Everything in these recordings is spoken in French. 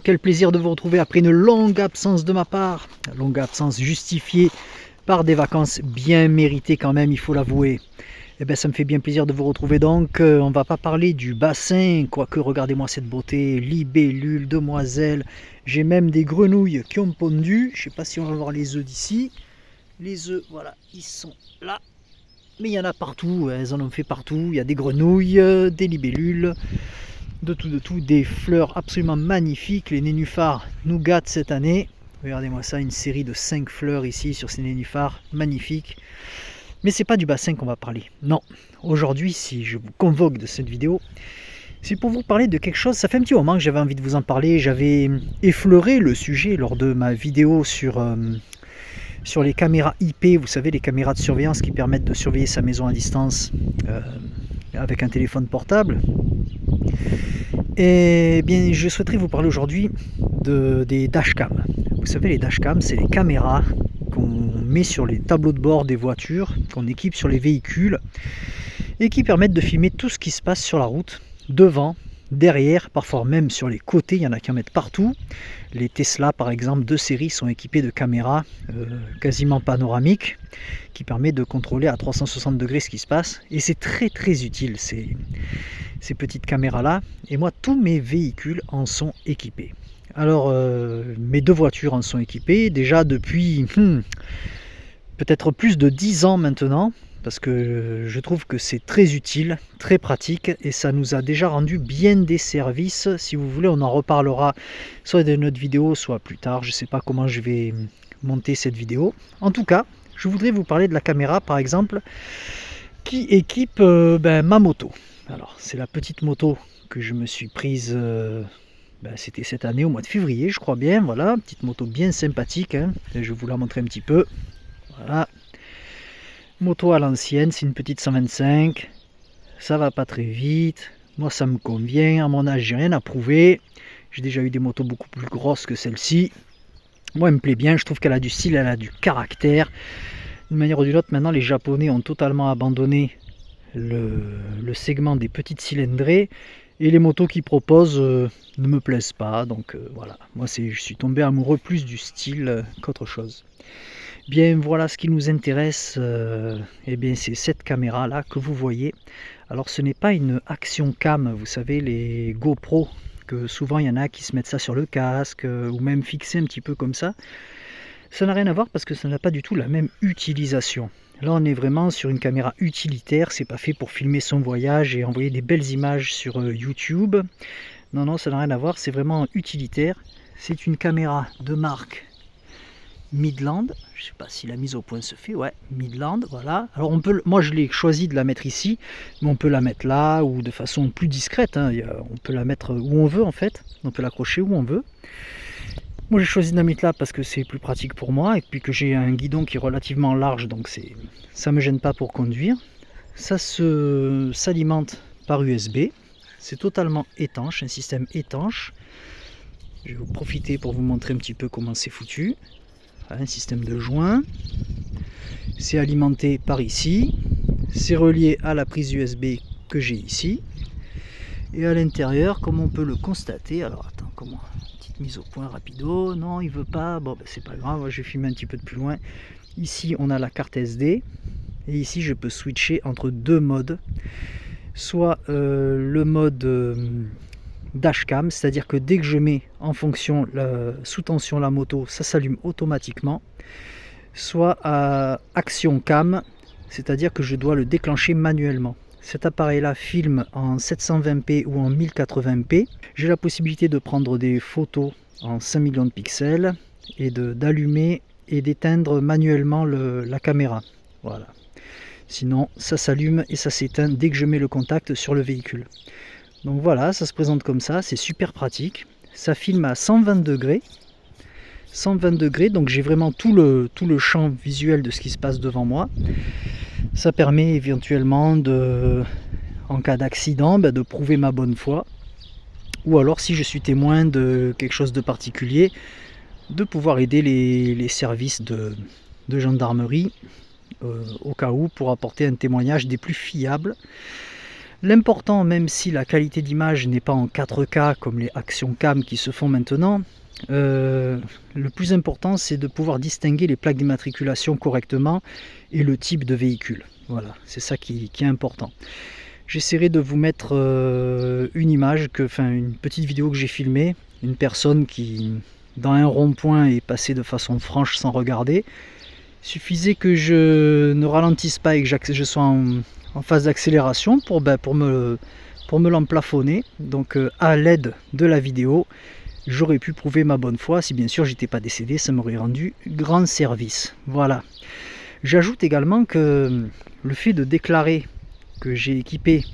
Quel plaisir de vous retrouver après une longue absence de ma part, longue absence justifiée par des vacances bien méritées quand même, il faut l'avouer. Eh bien, ça me fait bien plaisir de vous retrouver donc. On va pas parler du bassin, quoique regardez-moi cette beauté, libellules, demoiselles. J'ai même des grenouilles qui ont pondu. Je sais pas si on va voir les œufs d'ici. Les œufs, voilà, ils sont là. Mais il y en a partout, elles en ont fait partout. Il y a des grenouilles, des libellules, de tout, des fleurs absolument magnifiques. Les nénuphars nous gâtent cette année. Regardez-moi ça, une série de 5 fleurs ici sur ces nénuphars, magnifiques. Mais c'est pas du bassin qu'on va parler. Non, aujourd'hui, si je vous convoque de cette vidéo, c'est pour vous parler de quelque chose. Ça fait un petit moment que j'avais envie de vous en parler. J'avais effleuré le sujet lors de ma vidéo sur les caméras IP, vous savez, les caméras de surveillance qui permettent de surveiller sa maison à distance avec un téléphone portable. Et bien, je souhaiterais vous parler aujourd'hui des dashcams. Vous savez, les dashcams, c'est les caméras qu'on met sur les tableaux de bord des voitures, qu'on équipe sur les véhicules, et qui permettent de filmer tout ce qui se passe sur la route, devant, derrière, parfois même sur les côtés, il y en a qui en mettent partout. Les Tesla, par exemple, de série, sont équipés de caméras quasiment panoramiques, qui permettent de contrôler à 360 degrés ce qui se passe, et c'est très très utile, ces petites caméras là, et moi tous mes véhicules en sont équipés. Alors mes deux voitures en sont équipées déjà depuis peut-être plus de 10 ans maintenant, parce que je trouve que c'est très utile, très pratique, et ça nous a déjà rendu bien des services. Si vous voulez, on en reparlera soit dans une autre vidéo, soit plus tard. Je ne sais pas comment je vais monter cette vidéo. En tout cas, je voudrais vous parler de la caméra par exemple qui équipe ma moto. Alors c'est la petite moto que je me suis prise, c'était cette année au mois de février je crois bien, voilà, petite moto bien sympathique, hein. Je vais vous la montrer un petit peu, voilà, moto à l'ancienne, c'est une petite 125, ça va pas très vite, moi ça me convient, à mon âge j'ai rien à prouver, j'ai déjà eu des motos beaucoup plus grosses que celle-ci, moi elle me plaît bien, je trouve qu'elle a du style, elle a du caractère. D'une manière ou d'une autre, maintenant les Japonais ont totalement abandonné le segment des petites cylindrées et les motos qu'ils proposent ne me plaisent pas, donc voilà, moi je suis tombé amoureux plus du style qu'autre chose. Bien voilà, ce qui nous intéresse, c'est cette caméra là que vous voyez. Alors ce n'est pas une action cam, vous savez, les GoPro, que souvent il y en a qui se mettent ça sur le casque ou même fixé un petit peu comme ça. Ça n'a rien à voir parce que ça n'a pas du tout la même utilisation. Là on est vraiment sur une caméra utilitaire, c'est pas fait pour filmer son voyage et envoyer des belles images sur YouTube. Non, ça n'a rien à voir, c'est vraiment utilitaire. C'est une caméra de marque Midland, je sais pas si la mise au point se fait, ouais, Midland, voilà. Alors moi je l'ai choisi de la mettre ici, mais on peut la mettre là ou de façon plus discrète, hein. On peut la mettre où on veut en fait, on peut l'accrocher où on veut. Moi j'ai choisi de la mettre là parce que c'est plus pratique pour moi et puis que j'ai un guidon qui est relativement large, donc ça me gêne pas pour conduire. Ça s'alimente par USB, c'est totalement étanche, un système étanche. Je vais vous profiter pour vous montrer un petit peu comment c'est foutu. Voilà, un système de joint, c'est alimenté par ici, c'est relié à la prise USB que j'ai ici, et à l'intérieur, comme on peut le constater, alors attends, comment, petite mise au point rapido, non il veut pas, bon c'est pas grave, je vais filmer un petit peu de plus loin. Ici on a la carte SD, et ici je peux switcher entre deux modes, soit le mode dashcam, c'est-à-dire que dès que je mets en fonction sous tension la moto, ça s'allume automatiquement, soit à action cam, c'est-à-dire que je dois le déclencher manuellement. Cet appareil là filme en 720p ou en 1080p. J'ai la possibilité de prendre des photos en 5 millions de pixels et d'allumer et d'éteindre manuellement la caméra. Voilà. Sinon ça s'allume et ça s'éteint dès que je mets le contact sur le véhicule. Donc voilà, ça se présente comme ça, c'est super pratique. Ça filme à 120 degrés. 120 degrés, donc j'ai vraiment tout le champ visuel de ce qui se passe devant moi. Ça permet éventuellement en cas d'accident, de prouver ma bonne foi. Ou alors si je suis témoin de quelque chose de particulier, de pouvoir aider les services de gendarmerie au cas où, pour apporter un témoignage des plus fiables. L'important, même si la qualité d'image n'est pas en 4K comme les Action Cam qui se font maintenant, le plus important c'est de pouvoir distinguer les plaques d'immatriculation correctement et le type de véhicule. Voilà, c'est ça qui est important. J'essaierai de vous mettre une image, une petite vidéo que j'ai filmée, une personne qui dans un rond-point est passée de façon franche sans regarder. Il suffisait que je ne ralentisse pas et que je sois en phase d'accélération pour me l'emplafonner. Donc à l'aide de la vidéo, j'aurais pu prouver ma bonne foi. Si bien sûr j'étais pas décédé, ça m'aurait rendu grand service. Voilà. J'ajoute également que le fait de déclarer que j'ai équipé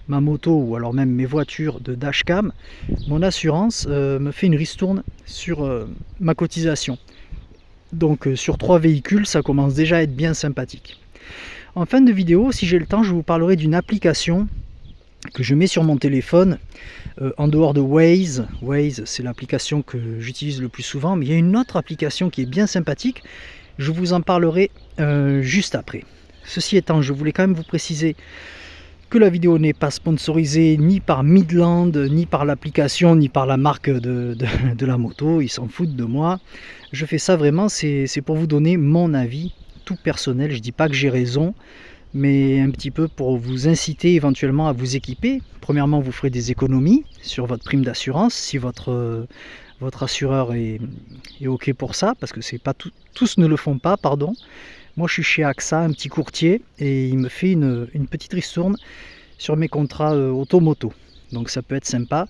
ma moto ou alors même mes voitures de dashcam, mon assurance me fait une ristourne sur ma cotisation. Donc sur 3 véhicules, ça commence déjà à être bien sympathique. En fin de vidéo, si j'ai le temps, je vous parlerai d'une application que je mets sur mon téléphone en dehors de Waze. Waze, c'est l'application que j'utilise le plus souvent, mais il y a une autre application qui est bien sympathique. Je vous en parlerai juste après. Ceci étant, je voulais quand même vous préciser que la vidéo n'est pas sponsorisée ni par Midland, ni par l'application, ni par la marque de la moto. Ils s'en foutent de moi. Je fais ça vraiment, c'est pour vous donner mon avis tout personnel. Je ne dis pas que j'ai raison, mais un petit peu pour vous inciter éventuellement à vous équiper. Premièrement, vous ferez des économies sur votre prime d'assurance si votre assureur est OK pour ça, parce que c'est pas tous ne le font pas, pardon. Moi je suis chez AXA, un petit courtier, et il me fait une petite ristourne sur mes contrats auto-moto. Donc ça peut être sympa.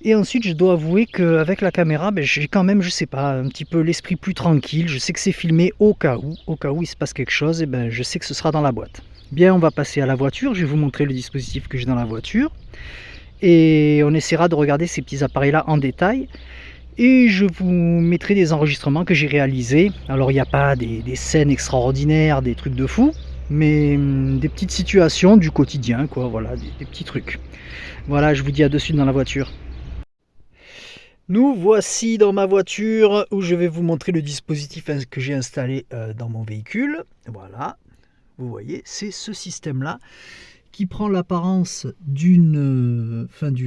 Et ensuite je dois avouer qu'avec la caméra, j'ai quand même, je sais pas, un petit peu l'esprit plus tranquille. Je sais que c'est filmé au cas où il se passe quelque chose, et je sais que ce sera dans la boîte. Bien, on va passer à la voiture, je vais vous montrer le dispositif que j'ai dans la voiture. Et on essaiera de regarder ces petits appareils là en détail. Et je vous mettrai des enregistrements que j'ai réalisés. Alors il n'y a pas des scènes extraordinaires, des trucs de fou, mais des petites situations du quotidien, quoi, voilà, des petits trucs. Voilà, je vous dis à de suite dans la voiture. Nous voici dans ma voiture où je vais vous montrer le dispositif que j'ai installé dans mon véhicule. Voilà, vous voyez, c'est ce système-là qui prend l'apparence du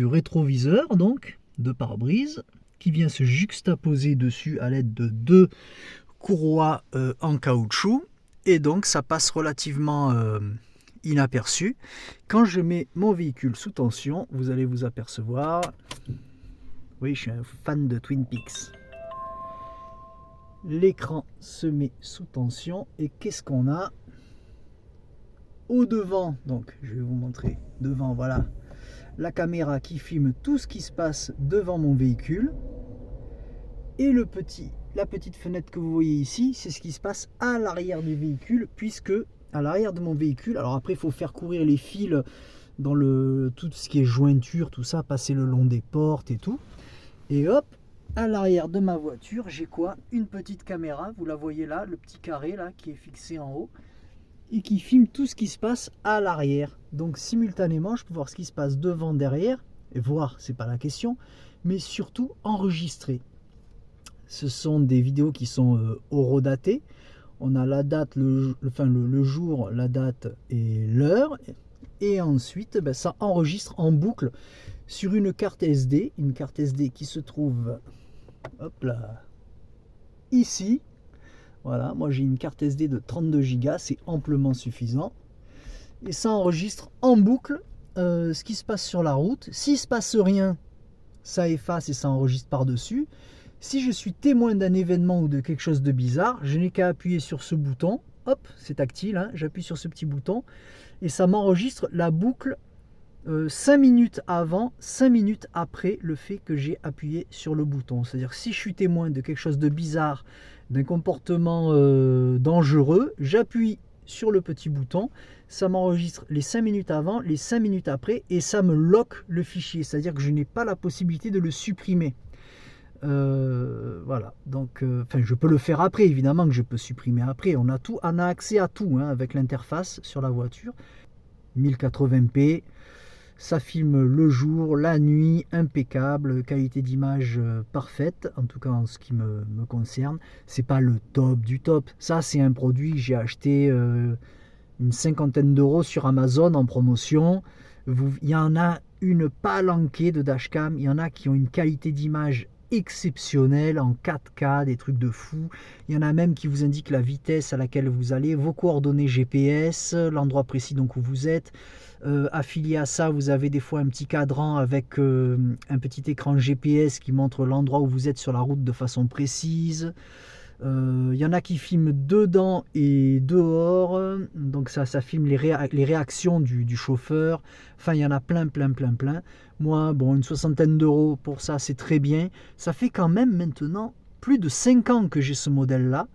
rétroviseur, donc, de pare-brise, qui vient se juxtaposer dessus à l'aide de 2 courroies en caoutchouc, et donc ça passe relativement inaperçu. Quand je mets mon véhicule sous tension, vous allez vous apercevoir, oui, je suis un fan de Twin Peaks, l'écran se met sous tension, et qu'est-ce qu'on a au devant? Donc je vais vous montrer devant, voilà, la caméra qui filme tout ce qui se passe devant mon véhicule, et la petite fenêtre que vous voyez ici, c'est ce qui se passe à l'arrière du véhicule, puisque à l'arrière de mon véhicule, alors après il faut faire courir les fils dans tout ce qui est jointure, tout ça, passer le long des portes et tout, et hop, à l'arrière de ma voiture, j'ai quoi? Une petite caméra, vous la voyez là, le petit carré là qui est fixé en haut, et qui filme tout ce qui se passe à l'arrière. Donc simultanément, je peux voir ce qui se passe devant, derrière, et voir, c'est pas la question, mais surtout enregistrer. Ce sont des vidéos qui sont horodatées. On a la date, le jour, la date et l'heure. Et ensuite, ça enregistre en boucle sur une carte SD. Une carte SD qui se trouve, hop là, ici. Voilà, moi j'ai une carte SD de 32 Go, c'est amplement suffisant. Et ça enregistre en boucle ce qui se passe sur la route. S'il ne se passe rien, ça efface et ça enregistre par-dessus. Si je suis témoin d'un événement ou de quelque chose de bizarre, je n'ai qu'à appuyer sur ce bouton. Hop, c'est tactile, hein, j'appuie sur ce petit bouton et ça m'enregistre la boucle 5 minutes avant, 5 minutes après le fait que j'ai appuyé sur le bouton. C'est-à-dire que si je suis témoin de quelque chose de bizarre, d'un comportement dangereux, j'appuie sur le petit bouton, ça m'enregistre les 5 minutes avant, les 5 minutes après, et ça me lock le fichier, c'est-à-dire que je n'ai pas la possibilité de le supprimer. Voilà, donc je peux le faire après, évidemment que je peux supprimer après, on a accès à tout hein, avec l'interface sur la voiture. 1080p, ça filme le jour, la nuit, impeccable, qualité d'image parfaite, en tout cas en ce qui me concerne. C'est pas le top du top, ça c'est un produit que j'ai acheté une cinquantaine d'euros sur Amazon en promotion. Il y en a une palanquée de dashcam, il y en a qui ont une qualité d'image exceptionnelle en 4K, des trucs de fou. Il y en a même qui vous indiquent la vitesse à laquelle vous allez, vos coordonnées GPS, l'endroit précis donc où vous êtes. Affilié à ça, vous avez des fois un petit cadran avec un petit écran GPS qui montre l'endroit où vous êtes sur la route de façon précise. Il y en a qui filment dedans et dehors, donc ça filme les réactions du chauffeur. Enfin, il y en a plein. Moi, bon, une soixantaine d'euros pour ça, c'est très bien. Ça fait quand même maintenant plus de 5 ans que j'ai ce modèle-là.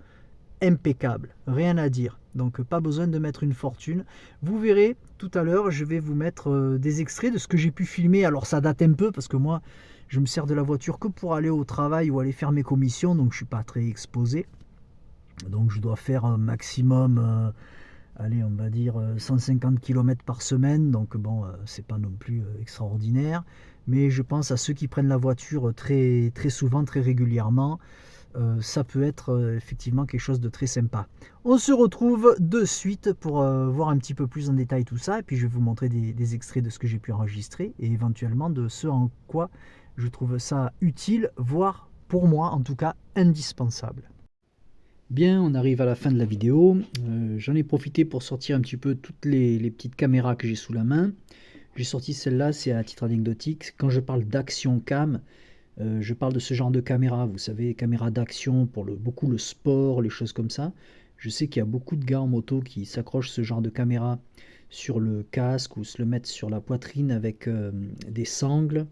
Impeccable, rien à dire. Donc pas besoin de mettre une fortune. Vous verrez tout à l'heure, je vais vous mettre des extraits de ce que j'ai pu filmer. Alors ça date un peu parce que moi je me sers de la voiture que pour aller au travail ou aller faire mes commissions, donc je suis pas très exposé. Donc je dois faire un maximum, allez, on va dire 150 km par semaine. Donc bon, c'est pas non plus extraordinaire. Mais je pense à ceux qui prennent la voiture très souvent, très régulièrement. Ça peut être effectivement quelque chose de très sympa. On se retrouve de suite pour voir un petit peu plus en détail tout ça, et puis je vais vous montrer des extraits de ce que j'ai pu enregistrer, et éventuellement de ce en quoi je trouve ça utile, voire pour moi en tout cas indispensable. Bien, on arrive à la fin de la vidéo. J'en ai profité pour sortir un petit peu toutes les petites caméras que j'ai sous la main. J'ai sorti celle-là, c'est à titre anecdotique. Quand je parle d'action cam, je parle de ce genre de caméra, vous savez, caméra d'action pour beaucoup le sport, les choses comme ça. Je sais qu'il y a beaucoup de gars en moto qui s'accrochent ce genre de caméra sur le casque ou se le mettent sur la poitrine avec des sangles.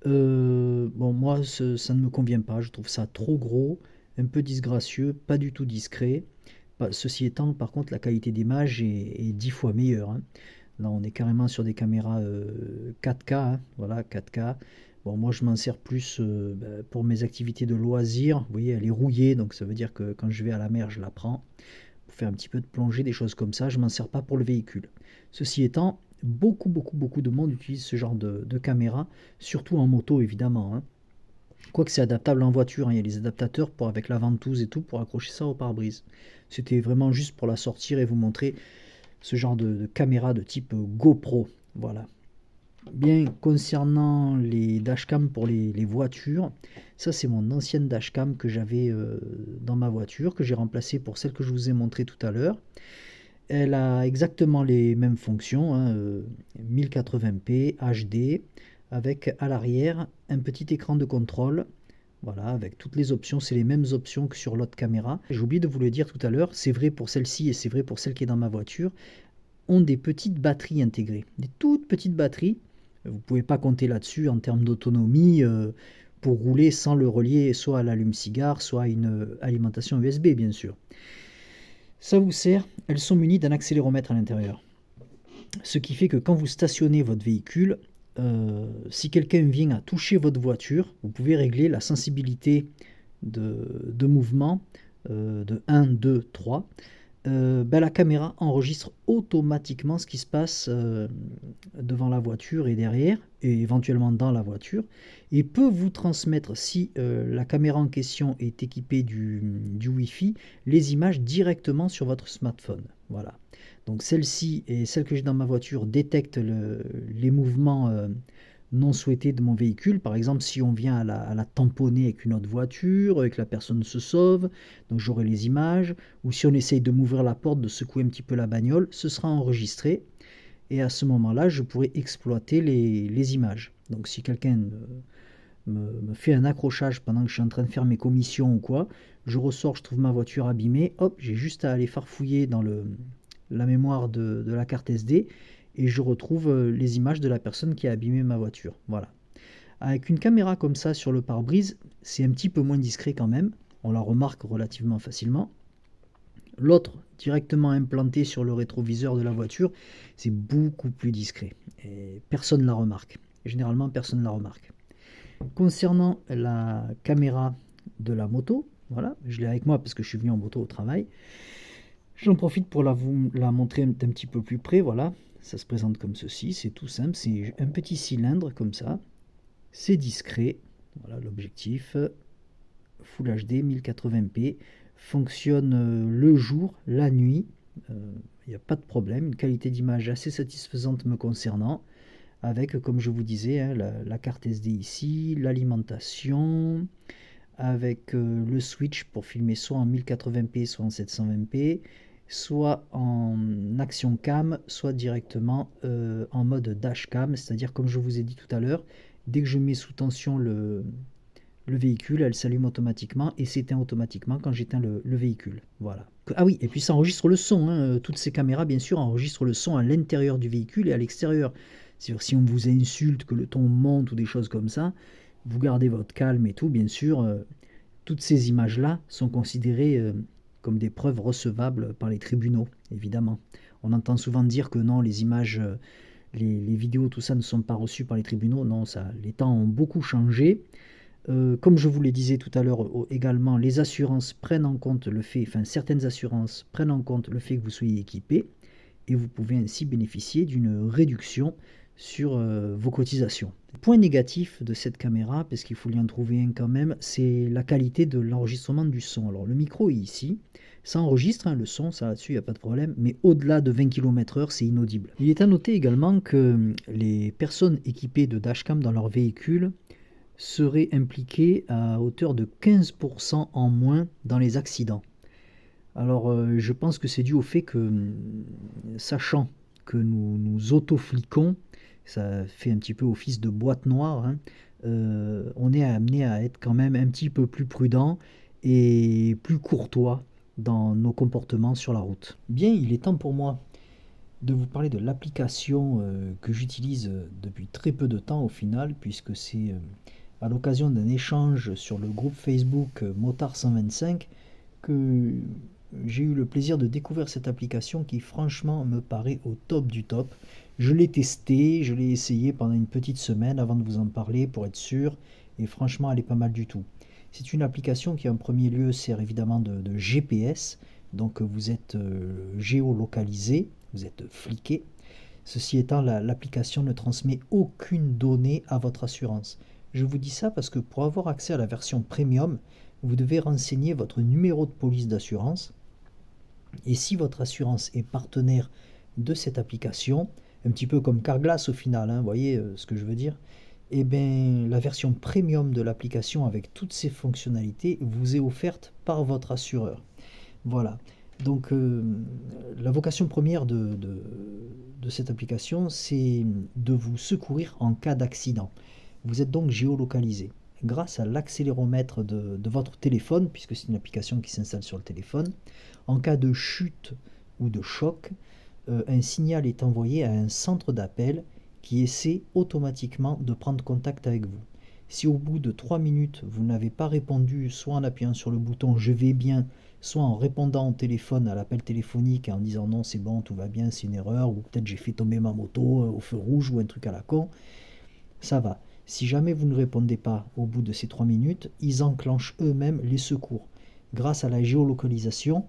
Bon, moi, ça ne me convient pas, je trouve ça trop gros, un peu disgracieux, pas du tout discret. Ceci étant, par contre, la qualité d'image est 10 fois meilleure, hein. Là, on est carrément sur des caméras 4K, hein, voilà, 4K. Bon, moi, je m'en sers plus pour mes activités de loisirs. Vous voyez, elle est rouillée, donc ça veut dire que quand je vais à la mer, je la prends. Pour faire un petit peu de plongée, des choses comme ça. Je m'en sers pas pour le véhicule. Ceci étant, beaucoup de monde utilise ce genre de caméra, surtout en moto, évidemment, hein. Quoique c'est adaptable en voiture, hein, il y a les adaptateurs avec la ventouse et tout pour accrocher ça au pare-brise. C'était vraiment juste pour la sortir et vous montrer ce genre de caméra de type GoPro. Voilà. Bien, concernant les dashcam pour les voitures, ça c'est mon ancienne dashcam que j'avais dans ma voiture, que j'ai remplacée pour celle que je vous ai montrée tout à l'heure. Elle a exactement les mêmes fonctions, hein, 1080p HD, avec à l'arrière un petit écran de contrôle. Voilà, avec toutes les options, c'est les mêmes options que sur l'autre caméra. J'ai oublié de vous le dire tout à l'heure, c'est vrai pour celle-ci et c'est vrai pour celle qui est dans ma voiture, ont des petites batteries intégrées, des toutes petites batteries. Vous ne pouvez pas compter là-dessus en termes d'autonomie pour rouler sans le relier soit à l'allume-cigare, soit à une alimentation USB, bien sûr. Ça vous sert, elles sont munies d'un accéléromètre à l'intérieur. Ce qui fait que quand vous stationnez votre véhicule, si quelqu'un vient à toucher votre voiture, vous pouvez régler la sensibilité de mouvement de 1, 2, 3. La caméra enregistre automatiquement ce qui se passe devant la voiture et derrière, et éventuellement dans la voiture, et peut vous transmettre, si la caméra en question est équipée du Wi-Fi, les images directement sur votre smartphone. Voilà. Donc celle-ci et celle que j'ai dans ma voiture détectent les mouvements non souhaités de mon véhicule. Par exemple, si on vient à la tamponner avec une autre voiture, et que la personne se sauve, donc j'aurai les images. Ou si on essaye de m'ouvrir la porte, de secouer un petit peu la bagnole, ce sera enregistré. Et à ce moment-là, je pourrai exploiter les images. Donc si quelqu'un me fait un accrochage pendant que je suis en train de faire mes commissions ou quoi, je ressors, je trouve ma voiture abîmée, hop, j'ai juste à aller farfouiller dans la mémoire de la carte SD et je retrouve les images de la personne qui a abîmé ma voiture. Voilà. Avec une caméra comme ça sur le pare-brise, c'est un petit peu moins discret quand même. On la remarque relativement facilement. L'autre, directement implanté sur le rétroviseur de la voiture, c'est beaucoup plus discret. Et personne ne la remarque. Généralement, personne ne la remarque. Concernant la caméra de la moto, voilà, je l'ai avec moi parce que je suis venu en moto au travail. J'en profite pour vous la montrer un petit peu plus près. Voilà, ça se présente comme ceci, c'est tout simple, c'est un petit cylindre comme ça, c'est discret. Voilà l'objectif, Full HD 1080p, fonctionne le jour, la nuit. il n'y a pas de problème, une qualité d'image assez satisfaisante me concernant, avec, comme je vous disais, hein, la carte SD ici, l'alimentation, avec le switch pour filmer soit en 1080p, soit en 720p, soit en action cam, soit directement en mode dashcam, c'est-à-dire comme je vous ai dit tout à l'heure, dès que je mets sous tension le véhicule, elle s'allume automatiquement et s'éteint automatiquement quand j'éteins le véhicule. Voilà. Ah oui, et puis ça enregistre le son, hein. Toutes ces caméras, bien sûr, enregistrent le son à l'intérieur du véhicule et à l'extérieur. C'est-à-dire si on vous insulte, que le ton monte ou des choses comme ça, vous gardez votre calme et tout, bien sûr. Toutes ces images-là sont considérées comme des preuves recevables par les tribunaux, évidemment. On entend souvent dire que non, les images, les vidéos, tout ça ne sont pas reçues par les tribunaux. Non, ça, les temps ont beaucoup changé. Comme je vous le disais tout à l'heure également, les assurances prennent en compte le fait, enfin certaines assurances prennent en compte le fait que vous soyez équipé et vous pouvez ainsi bénéficier d'une réduction sur vos cotisations. Le point négatif de cette caméra, parce qu'il faut lui en trouver un quand même, c'est la qualité de l'enregistrement du son. Alors le micro est ici, ça enregistre hein, le son, ça là-dessus, il n'y a pas de problème, mais au-delà de 20 km/h, c'est inaudible. Il est à noter également que les personnes équipées de dashcam dans leur véhicule seraient impliquées à hauteur de 15% en moins dans les accidents. Alors je pense que c'est dû au fait que, sachant que nous nous auto-fliquons, ça fait un petit peu office de boîte noire, hein, on est amené à être quand même un petit peu plus prudent et plus courtois dans nos comportements sur la route. Bien, il est temps pour moi de vous parler de l'application que j'utilise depuis très peu de temps au final, puisque c'est à l'occasion d'un échange sur le groupe Facebook Motard 125 que j'ai eu le plaisir de découvrir cette application qui franchement me paraît au top du top. Je l'ai testé, je l'ai essayé pendant une petite semaine avant de vous en parler pour être sûr, et franchement elle est pas mal du tout. C'est une application qui en premier lieu sert évidemment de GPS, donc vous êtes géolocalisé, vous êtes fliqué. Ceci étant, l'application ne transmet aucune donnée à votre assurance. Je vous dis ça parce que pour avoir accès à la version premium, vous devez renseigner votre numéro de police d'assurance. Et si votre assurance est partenaire de cette application, un petit peu comme Carglass au final, hein, vous voyez ce que je veux dire, eh bien, la version premium de l'application avec toutes ses fonctionnalités vous est offerte par votre assureur. Voilà. Donc la vocation première de cette application, c'est de vous secourir en cas d'accident. Vous êtes donc géolocalisé. Grâce à l'accéléromètre de votre téléphone, puisque c'est une application qui s'installe sur le téléphone, en cas de chute ou de choc, un signal est envoyé à un centre d'appel qui essaie automatiquement de prendre contact avec vous. Si au bout de 3 minutes, vous n'avez pas répondu, soit en appuyant sur le bouton « Je vais bien », soit en répondant au téléphone à l'appel téléphonique et en disant « Non, c'est bon, tout va bien, c'est une erreur » ou peut-être « J'ai fait tomber ma moto au feu rouge » ou un truc à la con, ça va. Si jamais vous ne répondez pas au bout de ces 3 minutes, ils enclenchent eux-mêmes les secours. Grâce à la géolocalisation,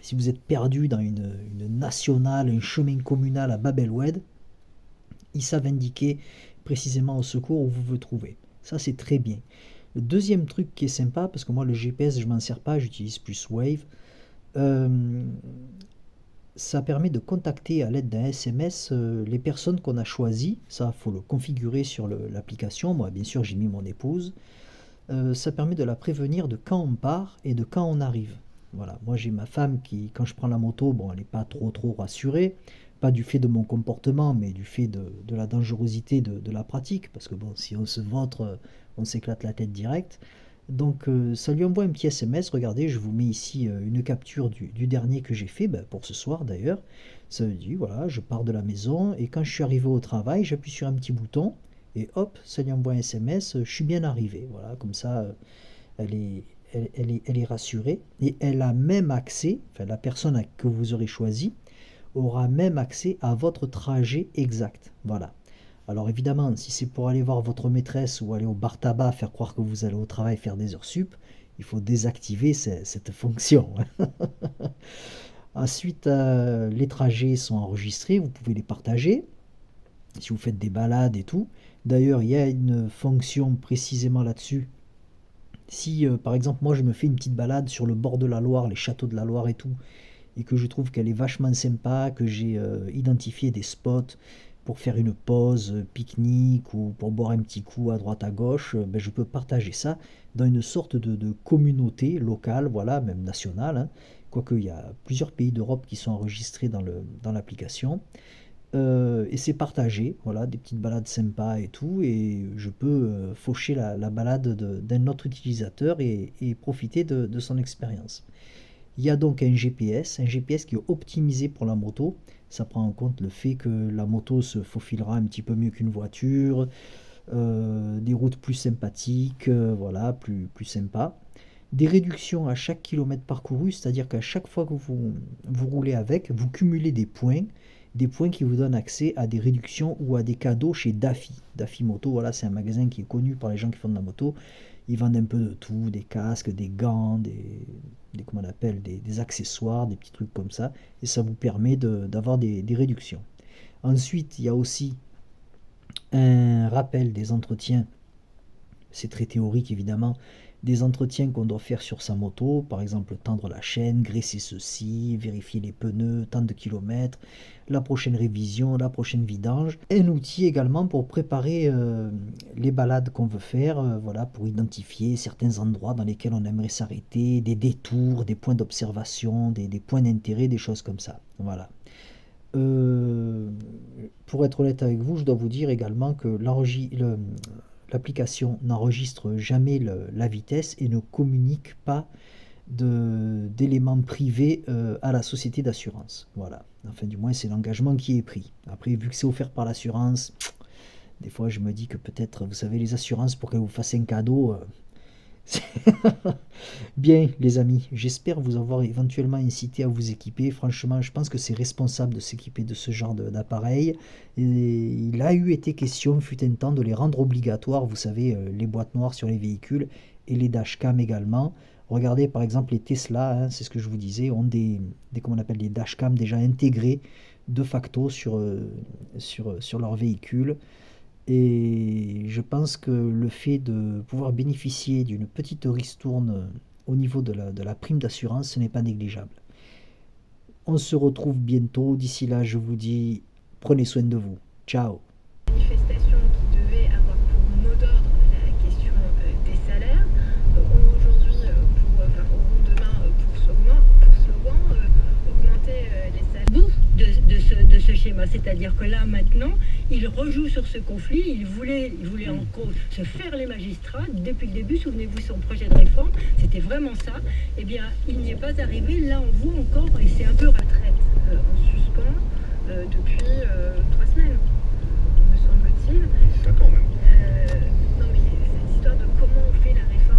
si vous êtes perdu dans une nationale, un chemin communal à Bab el-Oued, ils savent indiquer précisément au secours où vous vous trouvez. Ça, c'est très bien. Le deuxième truc qui est sympa, parce que moi, le GPS, je ne m'en sers pas, j'utilise plus Wave, ça permet de contacter à l'aide d'un SMS les personnes qu'on a choisies. Ça, il faut le configurer sur l'application. Moi, bien sûr, j'ai mis mon épouse. Ça permet de la prévenir de quand on part et de quand on arrive. Voilà, moi j'ai ma femme qui, quand je prends la moto, bon, elle n'est pas trop rassurée, pas du fait de mon comportement, mais du fait de la dangerosité de la pratique, parce que bon, si on se vautre, on s'éclate la tête direct. Donc ça lui envoie un petit SMS, regardez, je vous mets ici une capture du dernier que j'ai fait, pour ce soir d'ailleurs. Ça me dit, voilà, je pars de la maison, et quand je suis arrivé au travail, j'appuie sur un petit bouton, et hop, ça lui envoie un SMS, je suis bien arrivé. Voilà, comme ça, elle est rassurée, et elle a même accès, enfin la personne que vous aurez choisie, aura même accès à votre trajet exact. Voilà. Alors évidemment, si c'est pour aller voir votre maîtresse ou aller au bar tabac, faire croire que vous allez au travail faire des heures sup, il faut désactiver cette fonction. Ensuite, les trajets sont enregistrés, vous pouvez les partager, si vous faites des balades et tout. D'ailleurs, il y a une fonction précisément là-dessus. Si, par exemple, moi je me fais une petite balade sur le bord de la Loire, les châteaux de la Loire et tout, et que je trouve qu'elle est vachement sympa, que j'ai identifié des spots pour faire une pause pique-nique ou pour boire un petit coup à droite à gauche, ben, je peux partager ça dans une sorte de communauté locale, voilà, même nationale, hein. Quoique il y a plusieurs pays d'Europe qui sont enregistrés dans l'application. Et c'est partagé, voilà, des petites balades sympas et tout, et je peux faucher la balade d'un autre utilisateur et profiter de son expérience. Il y a donc un GPS qui est optimisé pour la moto. Ça prend en compte le fait que la moto se faufilera un petit peu mieux qu'une voiture, des routes plus sympathiques, voilà, plus sympa. Des réductions à chaque kilomètre parcouru, c'est-à-dire qu'à chaque fois que vous roulez avec, vous cumulez des points qui vous donnent accès à des réductions ou à des cadeaux chez Daffy. Daffy Moto, voilà, c'est un magasin qui est connu par les gens qui font de la moto. Ils vendent un peu de tout, des casques, des gants, comment on appelle, des accessoires, des petits trucs comme ça. Et ça vous permet d'avoir des réductions. Ensuite, il y a aussi un rappel des entretiens. C'est très théorique évidemment, des entretiens qu'on doit faire sur sa moto, par exemple tendre la chaîne, graisser ceci, vérifier les pneus, tant de kilomètres, la prochaine révision, la prochaine vidange. Un outil également pour préparer les balades qu'on veut faire, voilà, pour identifier certains endroits dans lesquels on aimerait s'arrêter, des détours, des points d'observation, des points d'intérêt, des choses comme ça. Voilà. Pour être honnête avec vous, je dois vous dire également que l'application n'enregistre jamais la vitesse et ne communique pas d'éléments privés à la société d'assurance. Voilà. Enfin, du moins, c'est l'engagement qui est pris. Après, vu que c'est offert par l'assurance, des fois, je me dis que peut-être, vous savez, les assurances, pour qu'elles vous fassent un cadeau. Bien, les amis, j'espère vous avoir éventuellement incité à vous équiper. Franchement, je pense que c'est responsable de s'équiper de ce genre d'appareil. Et il a eu été question, fut un temps, de les rendre obligatoires. Vous savez, les boîtes noires sur les véhicules et les dashcams également. Regardez par exemple les Tesla, hein, c'est ce que je vous disais, ont comment on appelle, des dashcams déjà intégrés de facto sur leur véhicule. Et je pense que le fait de pouvoir bénéficier d'une petite ristourne au niveau de la prime d'assurance, ce n'est pas négligeable. On se retrouve bientôt. D'ici là, je vous dis, prenez soin de vous. Ciao. Manifestation qui devait avoir pour mot d'ordre la question des salaires ont aujourd'hui, auront demain pour slogan, augmenter les salaires de ce schéma. C'est-à-dire que là, maintenant, il rejoue sur ce conflit. Il voulait en gros se faire les magistrats. Depuis le début, souvenez-vous, son projet de réforme, c'était vraiment ça. Eh bien, il n'y est pas arrivé. Là, on voit encore, et c'est un peu retraite en suspens depuis 3 semaines, me semble-t-il. Ça quand même. Non, mais cette histoire de comment on fait la réforme